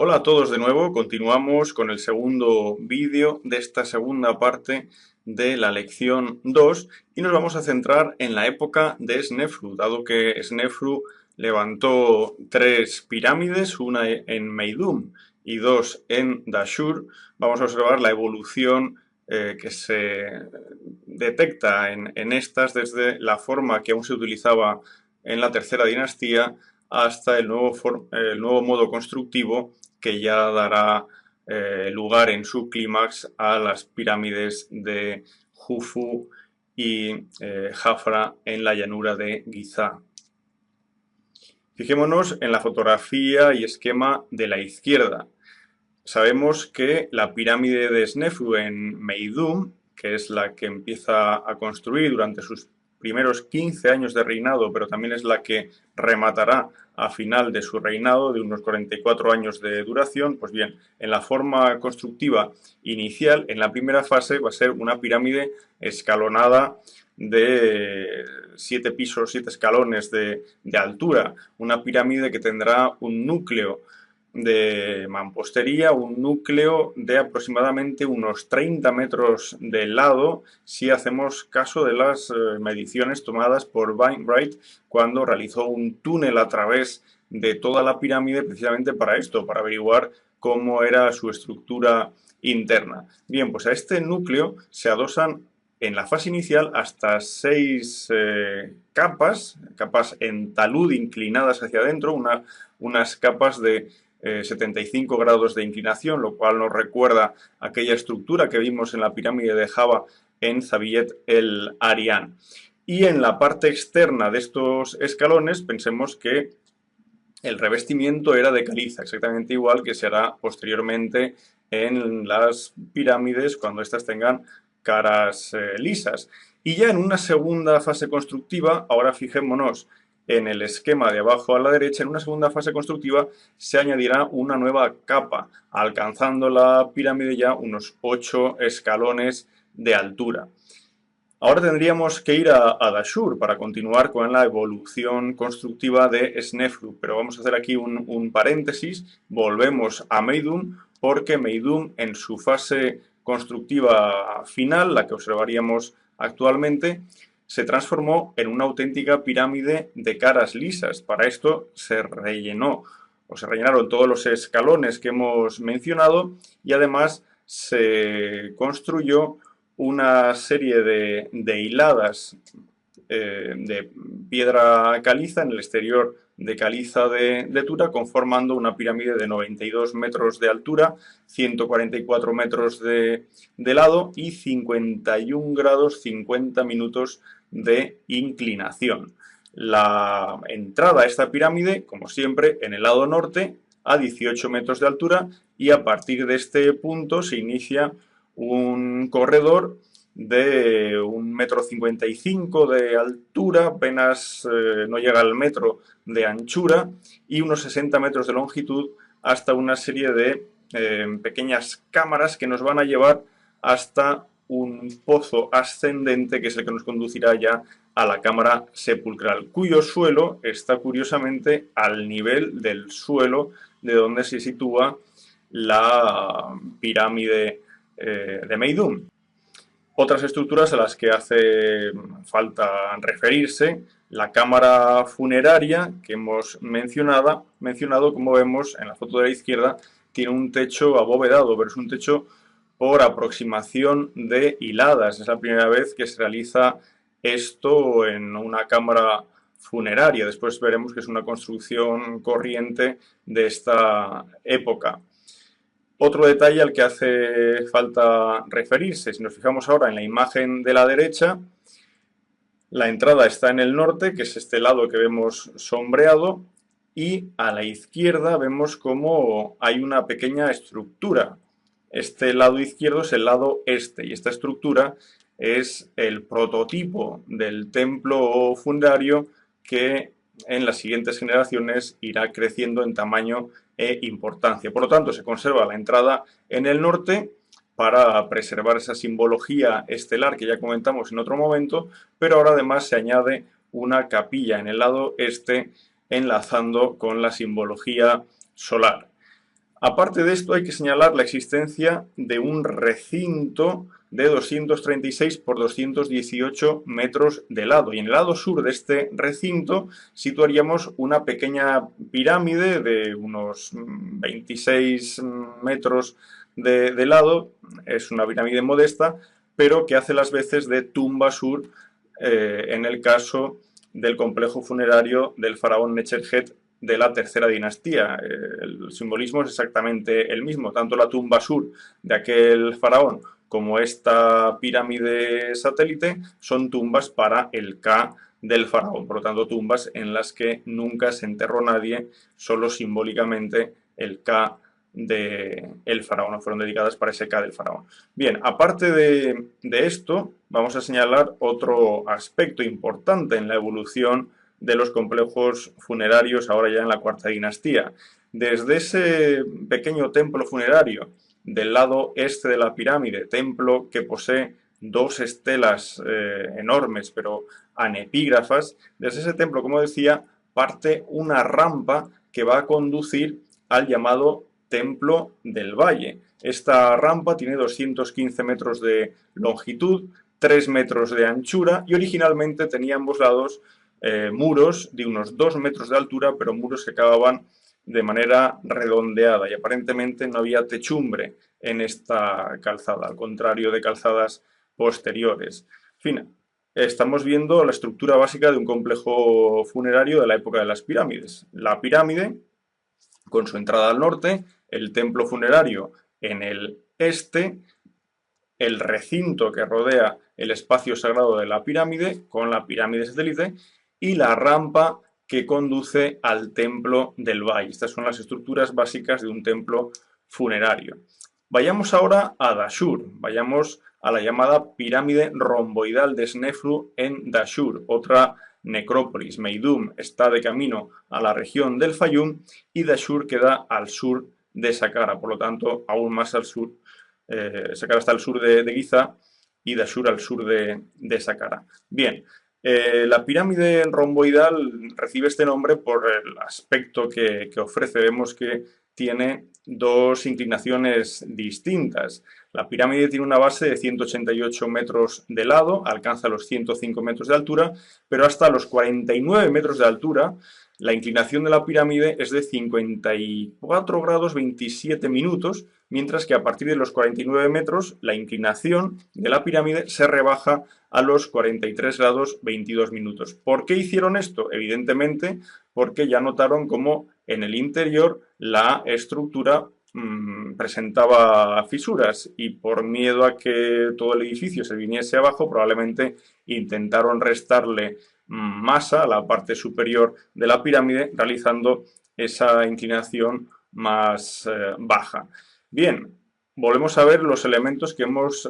Hola a todos de nuevo, continuamos con el segundo vídeo de esta segunda parte de la lección 2 y nos vamos a centrar en la época de Snefru, dado que Snefru levantó tres pirámides, una en Meidum y dos en Dashur. Vamos a observar la evolución que se detecta en estas desde la forma que aún se utilizaba en la tercera dinastía hasta el nuevo modo constructivo que ya dará lugar en su clímax a las pirámides de Jufu y Jafra en la llanura de Giza. Fijémonos en la fotografía y esquema de la izquierda. Sabemos que la pirámide de Snefru en Meidum, que es la que empieza a construir durante sus primeros 15 años de reinado, pero también es la que rematará a final de su reinado de unos 44 años de duración, pues bien, en la forma constructiva inicial, en la primera fase, va a ser una pirámide escalonada de 7 pisos, 7 escalones de altura, una pirámide que tendrá un núcleo de mampostería, un núcleo de aproximadamente unos 30 metros de lado, si hacemos caso de las mediciones tomadas por Wainwright cuando realizó un túnel a través de toda la pirámide precisamente para esto, para averiguar cómo era su estructura interna. Bien, pues a este núcleo se adosan en la fase inicial hasta 6 capas en talud inclinadas hacia adentro, unas capas de 75 grados de inclinación, lo cual nos recuerda aquella estructura que vimos en la pirámide de Java en Zaviet el Arian. Y en la parte externa de estos escalones pensemos que el revestimiento era de caliza, exactamente igual que se hará posteriormente en las pirámides cuando éstas tengan caras lisas. Y ya en una segunda fase constructiva, ahora fijémonos en el esquema de abajo a la derecha, en una segunda fase constructiva se añadirá una nueva capa, alcanzando la pirámide ya unos 8 escalones de altura. Ahora tendríamos que ir a Dashur para continuar con la evolución constructiva de Snefru, pero vamos a hacer aquí un paréntesis, volvemos a Meidum, porque Meidum en su fase constructiva final, la que observaríamos actualmente, se transformó en una auténtica pirámide de caras lisas. Para esto se rellenó o se rellenaron todos los escalones que hemos mencionado y además se construyó una serie de hiladas de piedra caliza en el exterior de caliza de Tura, conformando una pirámide de 92 metros de altura, 144 metros de lado y 51 grados 50 minutos de inclinación. La entrada a esta pirámide, como siempre, en el lado norte, a 18 metros de altura, y a partir de este punto se inicia un corredor de 1,55 m de altura, apenas no llega al metro de anchura, y unos 60 metros de longitud, hasta una serie de pequeñas cámaras que nos van a llevar hasta un pozo ascendente que es el que nos conducirá ya a la cámara sepulcral, cuyo suelo está curiosamente al nivel del suelo de donde se sitúa la pirámide de Meidum. Otras estructuras a las que hace falta referirse, la cámara funeraria que hemos mencionado, como vemos en la foto de la izquierda, tiene un techo abovedado, pero es un techo por aproximación de hiladas. Es la primera vez que se realiza esto en una cámara funeraria. Después veremos que es una construcción corriente de esta época. Otro detalle al que hace falta referirse, si nos fijamos ahora en la imagen de la derecha, la entrada está en el norte, que es este lado que vemos sombreado, y a la izquierda vemos como hay una pequeña estructura. Este lado izquierdo es el lado este, y esta estructura es el prototipo del templo funerario que en las siguientes generaciones irá creciendo en tamaño e importancia. Por lo tanto, se conserva la entrada en el norte para preservar esa simbología estelar que ya comentamos en otro momento, pero ahora además se añade una capilla en el lado este enlazando con la simbología solar. Aparte de esto, hay que señalar la existencia de un recinto de 236 por 218 metros de lado. Y en el lado sur de este recinto situaríamos una pequeña pirámide de unos 26 metros de lado. Es una pirámide modesta, pero que hace las veces de tumba sur en el caso del complejo funerario del faraón Necherjet de la tercera dinastía. El simbolismo es exactamente el mismo, tanto la tumba sur de aquel faraón como esta pirámide satélite son tumbas para el Ka del faraón, por lo tanto tumbas en las que nunca se enterró nadie, solo simbólicamente el Ka del faraón, no fueron dedicadas para ese Ka del faraón. Bien, aparte de esto, vamos a señalar otro aspecto importante en la evolución de los complejos funerarios ahora ya en la cuarta dinastía. Desde ese pequeño templo funerario del lado este de la pirámide, templo que posee dos estelas enormes pero anepígrafas, desde ese templo, como decía, parte una rampa que va a conducir al llamado Templo del Valle. Esta rampa tiene 215 metros de longitud, 3 metros de anchura y originalmente tenía a ambos lados muros de unos 2 metros de altura, pero muros que acababan de manera redondeada y aparentemente no había techumbre en esta calzada, al contrario de calzadas posteriores. En fin, estamos viendo la estructura básica de un complejo funerario de la época de las pirámides. La pirámide, con su entrada al norte, el templo funerario en el este, el recinto que rodea el espacio sagrado de la pirámide, con la pirámide satélite, y la rampa que conduce al templo del valle. Estas son las estructuras básicas de un templo funerario. Vayamos ahora a Dashur, vayamos a la llamada pirámide romboidal de Snefru en Dashur, otra necrópolis. Meidum está de camino a la región del Fayum y Dashur queda al sur de Saqqara, por lo tanto, aún más al sur. Saqqara está al sur de Giza y Dashur al sur de Saqqara. Bien, la pirámide romboidal recibe este nombre por el aspecto que ofrece. Vemos que tiene dos inclinaciones distintas. La pirámide tiene una base de 188 metros de lado, alcanza los 105 metros de altura, pero hasta los 49 metros de altura la inclinación de la pirámide es de 54 grados 27 minutos, mientras que a partir de los 49 metros la inclinación de la pirámide se rebaja a los 43 grados 22 minutos. ¿Por qué hicieron esto? Evidentemente porque ya notaron cómo en el interior la estructura presentaba fisuras y por miedo a que todo el edificio se viniese abajo probablemente intentaron restarle masa a la parte superior de la pirámide realizando esa inclinación más baja. Bien, volvemos a ver los elementos que hemos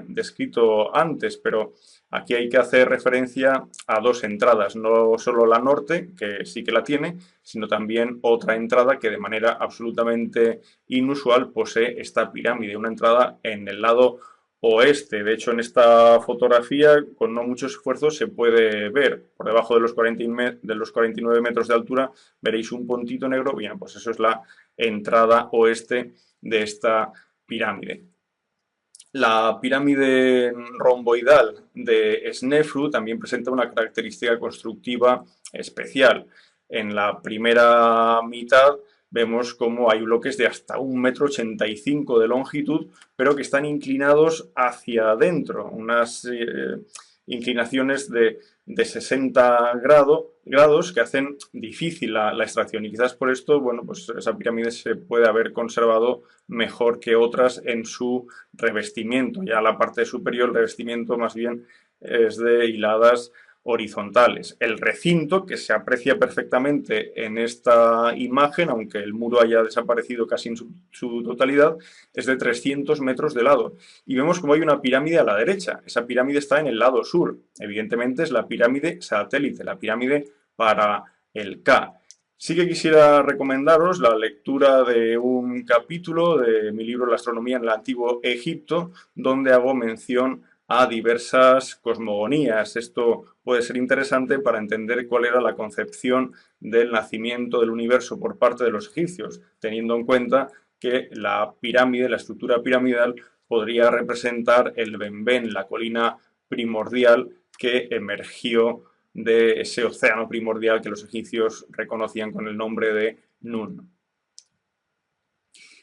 descrito antes, pero aquí hay que hacer referencia a dos entradas, no solo la norte, que sí que la tiene, sino también otra entrada que de manera absolutamente inusual posee esta pirámide, una entrada en el lado oeste. De hecho, en esta fotografía, con no mucho esfuerzo, se puede ver por debajo de los 49 metros de altura, veréis un puntito negro. Bien, pues eso es la entrada oeste de esta pirámide. La pirámide romboidal de Snefru también presenta una característica constructiva especial. En la primera mitad vemos cómo hay bloques de hasta 1,85 m de longitud, pero que están inclinados hacia adentro, unas inclinaciones de 60 grados que hacen difícil la extracción y quizás por esto, bueno, pues esa pirámide se puede haber conservado mejor que otras en su revestimiento. Ya la parte superior, el revestimiento más bien es de hiladas horizontales. El recinto, que se aprecia perfectamente en esta imagen, aunque el muro haya desaparecido casi en su totalidad, es de 300 metros de lado. Y vemos como hay una pirámide a la derecha. Esa pirámide está en el lado sur. Evidentemente es la pirámide satélite, la pirámide para el Ka. Sí que quisiera recomendaros la lectura de un capítulo de mi libro La astronomía en el antiguo Egipto, donde hago mención a diversas cosmogonías. Esto puede ser interesante para entender cuál era la concepción del nacimiento del universo por parte de los egipcios, teniendo en cuenta que la pirámide, la estructura piramidal, podría representar el Benben, la colina primordial que emergió de ese océano primordial que los egipcios reconocían con el nombre de Nun.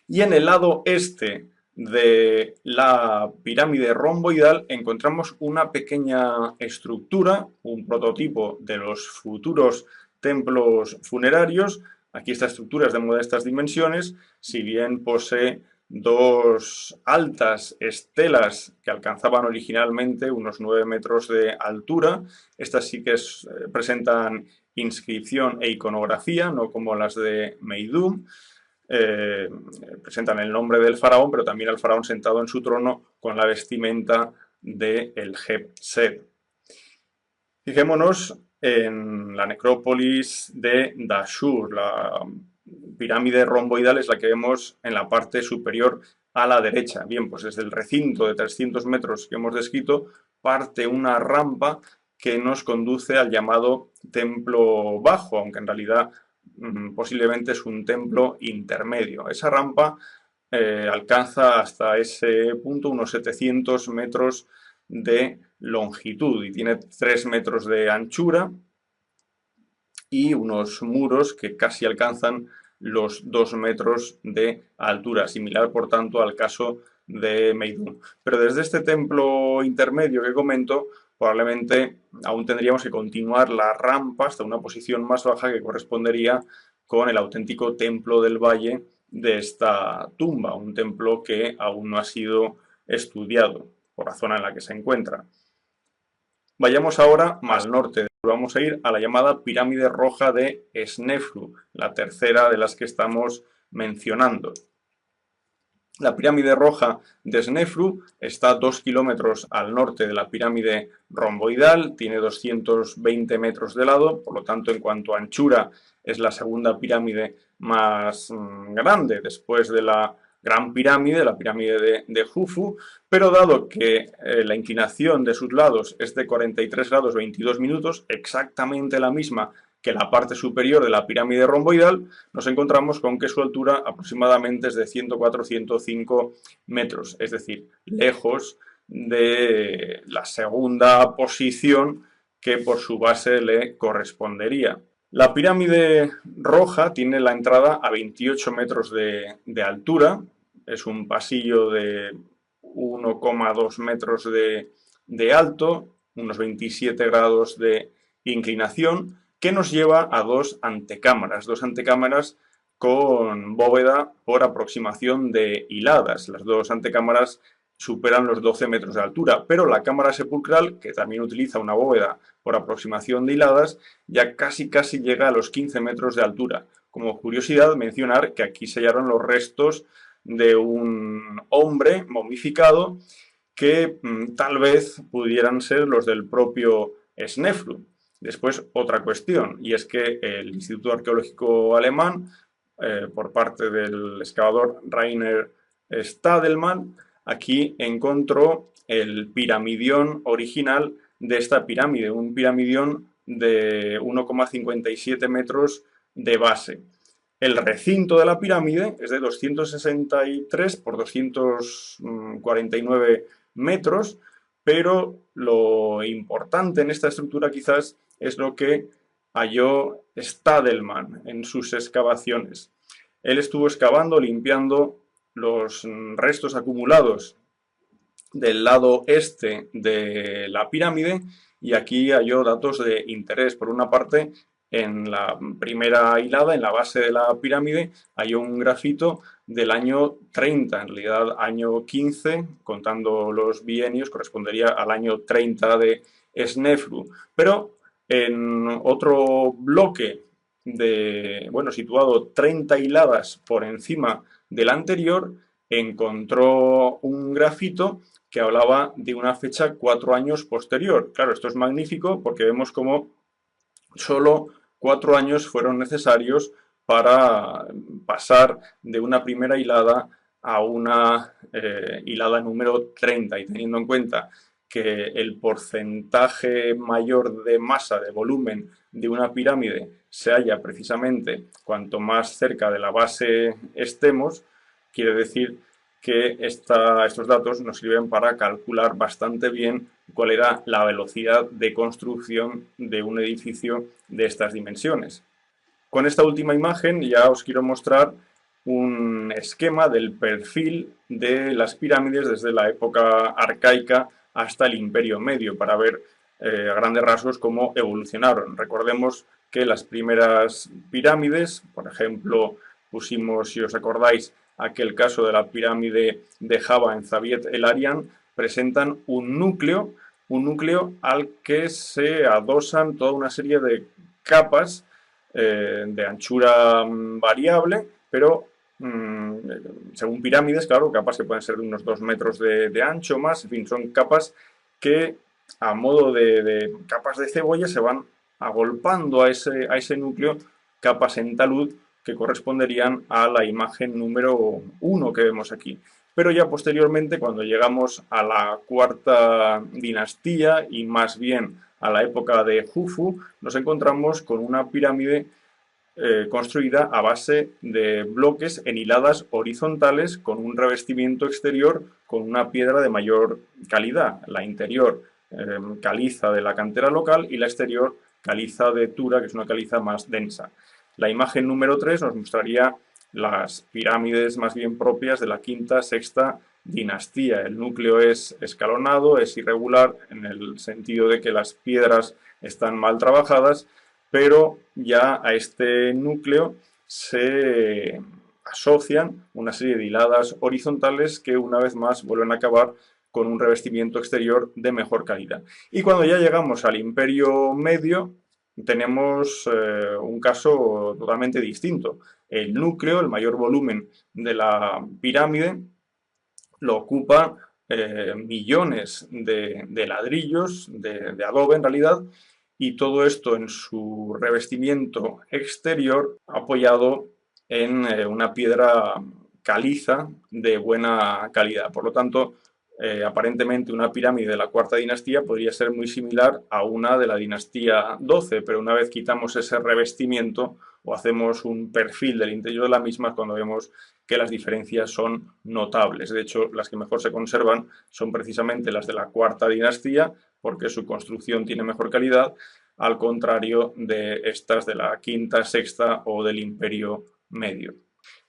Y en el lado este de la pirámide romboidal encontramos una pequeña estructura, un prototipo de los futuros templos funerarios. Aquí esta estructura es de modestas dimensiones, si bien posee dos altas estelas que alcanzaban originalmente unos 9 metros de altura. Estas sí que presentan inscripción e iconografía, no como las de Meidum. Presentan el nombre del faraón, pero también al faraón sentado en su trono con la vestimenta del Jeb-Set. Fijémonos en la necrópolis de Dashur. La pirámide romboidal es la que vemos en la parte superior a la derecha. Bien, pues desde el recinto de 300 metros que hemos descrito parte una rampa que nos conduce al llamado templo bajo, aunque en realidad posiblemente es un templo intermedio. Esa rampa alcanza hasta ese punto unos 700 metros de longitud y tiene 3 metros de anchura y unos muros que casi alcanzan los 2 metros de altura, similar por tanto al caso de Meidum. Pero desde este templo intermedio que comento, probablemente aún tendríamos que continuar la rampa hasta una posición más baja que correspondería con el auténtico templo del valle de esta tumba, un templo que aún no ha sido estudiado por la zona en la que se encuentra. Vayamos ahora más al norte. Vamos a ir a la llamada pirámide roja de Snefru, la tercera de las que estamos mencionando. La pirámide roja de Snefru está a 2 kilómetros al norte de la pirámide romboidal, tiene 220 metros de lado, por lo tanto en cuanto a anchura es la segunda pirámide más grande después de la Gran Pirámide, la pirámide de Jufu, pero dado que la inclinación de sus lados es de 43 grados 22 minutos, exactamente la misma que la parte superior de la pirámide romboidal, nos encontramos con que su altura aproximadamente es de 104-105 metros, es decir, lejos de la segunda posición que por su base le correspondería. La pirámide roja tiene la entrada a 28 metros de altura, es un pasillo de 1,2 metros de alto, unos 27 grados de inclinación, que nos lleva a dos antecámaras con bóveda por aproximación de hiladas. Las dos antecámaras superan los 12 metros de altura, pero la cámara sepulcral, que también utiliza una bóveda por aproximación de hiladas, ya casi llega a los 15 metros de altura. Como curiosidad, mencionar que aquí se hallaron los restos de un hombre momificado que tal vez pudieran ser los del propio Snefru. Después, otra cuestión, y es que el Instituto Arqueológico Alemán, por parte del excavador Rainer Stadelmann, aquí encontró el piramidión original de esta pirámide, un piramidión de 1,57 metros de base. El recinto de la pirámide es de 263 por 249 metros, pero lo importante en esta estructura quizás es lo que halló Stadelmann en sus excavaciones. Él estuvo excavando, limpiando los restos acumulados del lado este de la pirámide y aquí halló datos de interés. Por una parte, en la primera hilada, en la base de la pirámide, halló un grafito del año 30, en realidad año 15, contando los bienios, correspondería al año 30 de Snefru. Pero en otro bloque situado 30 hiladas por encima del anterior, encontró un grafito que hablaba de una fecha 4 años posterior. Claro, esto es magnífico porque vemos cómo solo 4 años fueron necesarios para pasar de una primera hilada a una hilada número 30, y teniendo en cuenta que el porcentaje mayor de masa, de volumen de una pirámide se halla precisamente cuanto más cerca de la base estemos, Quiere decir que estos datos nos sirven para calcular bastante bien cuál era la velocidad de construcción de un edificio de estas dimensiones. Con esta última imagen ya os quiero mostrar un esquema del perfil de las pirámides desde la época arcaica hasta el Imperio Medio, para ver a grandes rasgos cómo evolucionaron. Recordemos que las primeras pirámides, por ejemplo, pusimos, si os acordáis, aquel caso de la pirámide de Java en Zaviet el Arian, presentan un núcleo al que se adosan toda una serie de capas de anchura variable, pero según pirámides, claro, capas que pueden ser de unos 2 metros de ancho más, en fin, son capas que a modo de capas de cebolla se van agolpando a ese núcleo, capas en talud que corresponderían a la imagen número 1 que vemos aquí. Pero ya posteriormente, cuando llegamos a la cuarta dinastía y más bien a la época de Jufu, nos encontramos con una pirámide construida a base de bloques en hiladas horizontales con un revestimiento exterior con una piedra de mayor calidad. La interior caliza de la cantera local y la exterior caliza de Tura, que es una caliza más densa. La imagen número 3 nos mostraría las pirámides más bien propias de la quinta, sexta dinastía. El núcleo es escalonado, es irregular en el sentido de que las piedras están mal trabajadas, pero ya a este núcleo se asocian una serie de hiladas horizontales que una vez más vuelven a acabar con un revestimiento exterior de mejor calidad. Y cuando ya llegamos al Imperio Medio, tenemos un caso totalmente distinto. El núcleo, el mayor volumen de la pirámide, lo ocupa millones de ladrillos, de adobe en realidad, y todo esto en su revestimiento exterior apoyado en una piedra caliza de buena calidad. Por lo tanto, aparentemente una pirámide de la cuarta dinastía podría ser muy similar a una de la dinastía 12, pero una vez quitamos ese revestimiento o hacemos un perfil del interior de la misma, cuando vemos que las diferencias son notables. De hecho, las que mejor se conservan son precisamente las de la cuarta dinastía, porque su construcción tiene mejor calidad, al contrario de estas de la quinta, sexta o del Imperio Medio.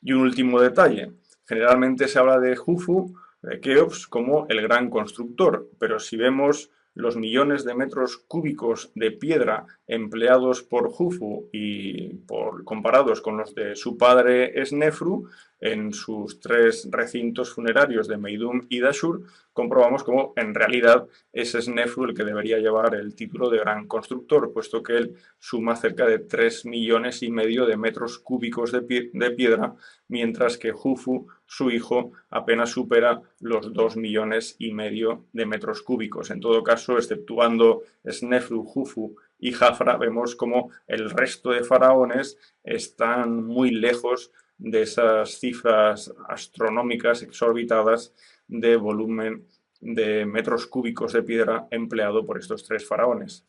Y un último detalle, generalmente se habla de Jufu, de Keops, como el gran constructor, pero si vemos los millones de metros cúbicos de piedra empleados por Jufu y comparados con los de su padre Snefru en sus 3 recintos funerarios de Meidum y Dashur, comprobamos cómo en realidad es Snefru el que debería llevar el título de gran constructor, puesto que él suma cerca de 3,5 millones de metros cúbicos de piedra, mientras que Jufu, su hijo, apenas supera los 2,5 millones de metros cúbicos. En todo caso, exceptuando Snefru, Jufu y Jafra, vemos como el resto de faraones están muy lejos de esas cifras astronómicas exorbitadas de volumen de metros cúbicos de piedra empleado por estos 3 faraones.